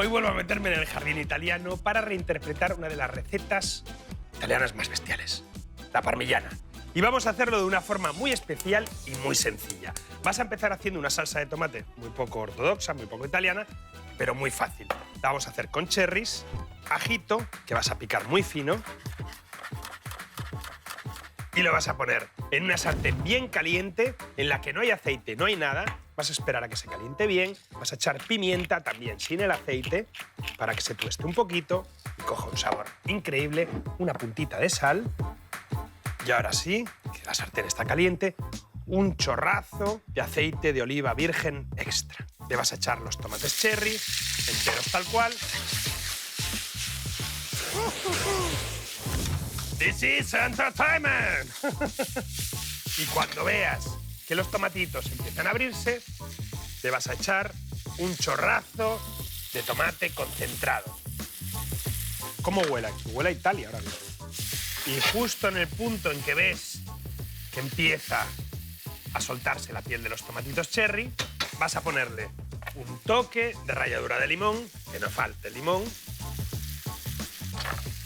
Hoy vuelvo a meterme en el jardín italiano para reinterpretar una de las recetas italianas más bestiales, la parmigiana. Y vamos a hacerlo de una forma muy especial y muy sencilla. Vas a empezar haciendo una salsa de tomate muy poco ortodoxa, muy poco italiana, pero muy fácil. La vamos a hacer con cherries, ajito, que vas a picar muy fino, y lo vas a poner en una sartén bien caliente, en la que no hay aceite, no hay nada. Vas a esperar a que se caliente bien, vas a echar pimienta también sin el aceite para que se tueste un poquito y coja un sabor increíble, una puntita de sal. Y ahora sí, que la sartén está caliente, un chorrazo de aceite de oliva virgen extra. Le vas a echar los tomates cherry, enteros tal cual. This is entertainment. Y cuando veas que los tomatitos empiezan a abrirse, le vas a echar un chorrazo de tomate concentrado. ¿Cómo huele aquí? Huele a Italia ahora mismo. Y justo en el punto en que ves que empieza a soltarse la piel de los tomatitos cherry, vas a ponerle un toque de ralladura de limón, que no falte el limón,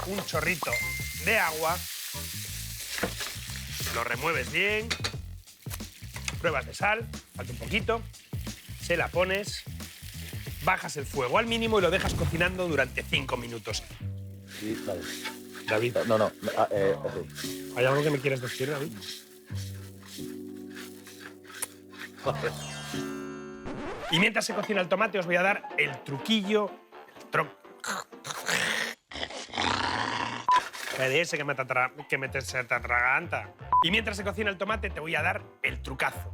un chorrito de agua, lo remueves bien, pruebas de sal, falta un poquito, se la pones, bajas el fuego al mínimo y lo dejas cocinando durante 5 minutos. Sí, vale. David. No. Sí. ¿Hay algo que me quieres decir, David? Y mientras se cocina el tomate os voy a dar el truquillo, ese que me se te atraganta. Y mientras se cocina el tomate te voy a dar el trucazo.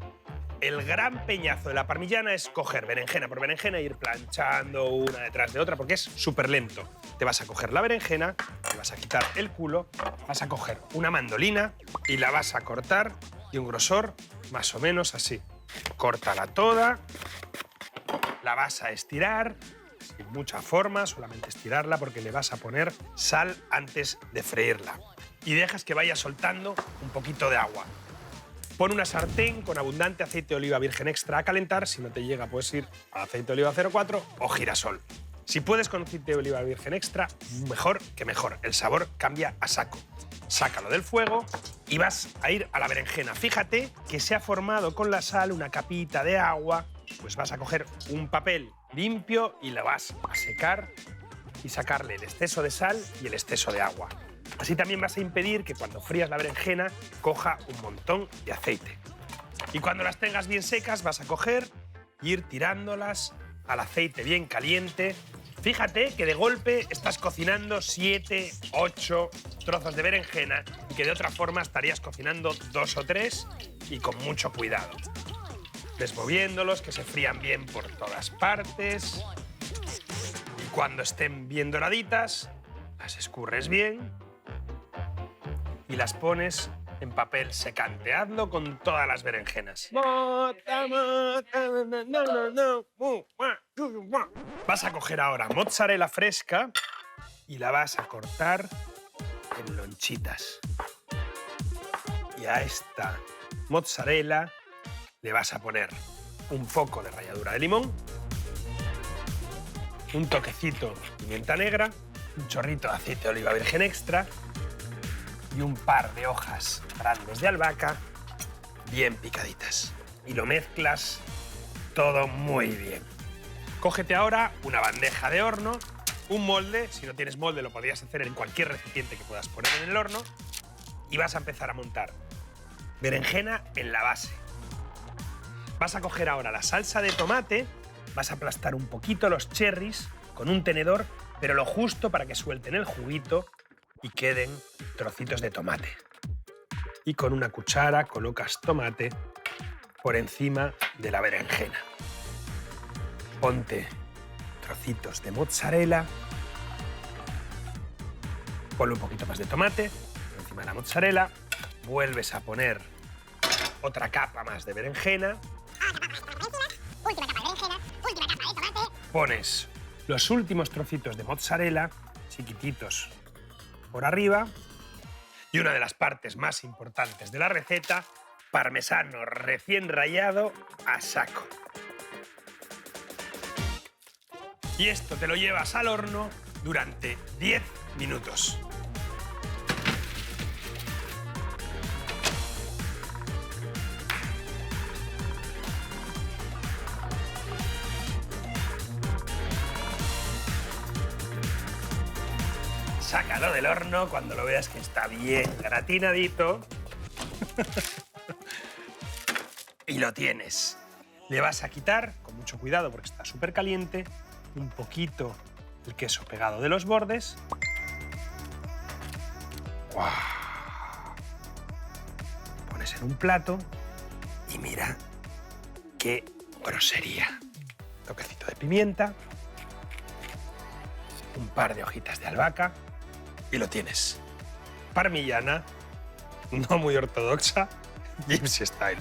El gran peñazo de la parmigiana es coger berenjena por berenjena e ir planchando una detrás de otra porque es súper lento. Te vas a coger la berenjena, te vas a quitar el culo, vas a coger una mandolina y la vas a cortar de un grosor más o menos así. Córtala toda, la vas a estirar, sin mucha forma, solamente estirarla porque le vas a poner sal antes de freírla. Y dejas que vaya soltando un poquito de agua. Pon una sartén con abundante aceite de oliva virgen extra a calentar. Si no te llega, puedes ir a aceite de oliva 04 o girasol. Si puedes con aceite de oliva virgen extra, mejor que mejor. El sabor cambia a saco. Sácalo del fuego y vas a ir a la berenjena. Fíjate que se ha formado con la sal una capita de agua. Pues vas a coger un papel limpio y lo vas a secar y sacarle el exceso de sal y el exceso de agua. Así también vas a impedir que cuando frías la berenjena coja un montón de aceite. Y cuando las tengas bien secas vas a coger e ir tirándolas al aceite bien caliente. Fíjate que de golpe estás cocinando 7, 8 trozos de berenjena y que de otra forma estarías cocinando 2 o 3 y con mucho cuidado. Ves moviéndolos, que se frían bien por todas partes. Y cuando estén bien doraditas, las escurres bien y las pones en papel secante. Hazlo con todas las berenjenas. Vas a coger ahora mozzarella fresca y la vas a cortar en lonchitas. Y a esta mozzarella le vas a poner un poco de ralladura de limón, un toquecito de pimienta negra, un chorrito de aceite de oliva virgen extra y un par de hojas grandes de albahaca bien picaditas. Y lo mezclas todo muy bien. Cógete ahora una bandeja de horno, un molde. Si no tienes molde, lo podrías hacer en cualquier recipiente que puedas poner en el horno. Y vas a empezar a montar berenjena en la base. Vas a coger ahora la salsa de tomate, vas a aplastar un poquito los cherries con un tenedor, pero lo justo para que suelten el juguito y queden trocitos de tomate. Y con una cuchara colocas tomate por encima de la berenjena. Ponte trocitos de mozzarella, ponle un poquito más de tomate por encima de la mozzarella, vuelves a poner otra capa más de berenjena, última capa de berenjena, última capa de tomate. Pones los últimos trocitos de mozzarella, chiquititos, por arriba. Y una de las partes más importantes de la receta, parmesano recién rallado a saco. Y esto te lo llevas al horno durante 10 minutos. Sácalo del horno cuando lo veas que está bien gratinadito. Y lo tienes. Le vas a quitar, con mucho cuidado porque está súper caliente, un poquito el queso pegado de los bordes. ¡Guau! Pones en un plato y mira qué grosería. Toquecito de pimienta, un par de hojitas de albahaca y lo tienes. Parmigiana, no muy ortodoxa, Gypsy style.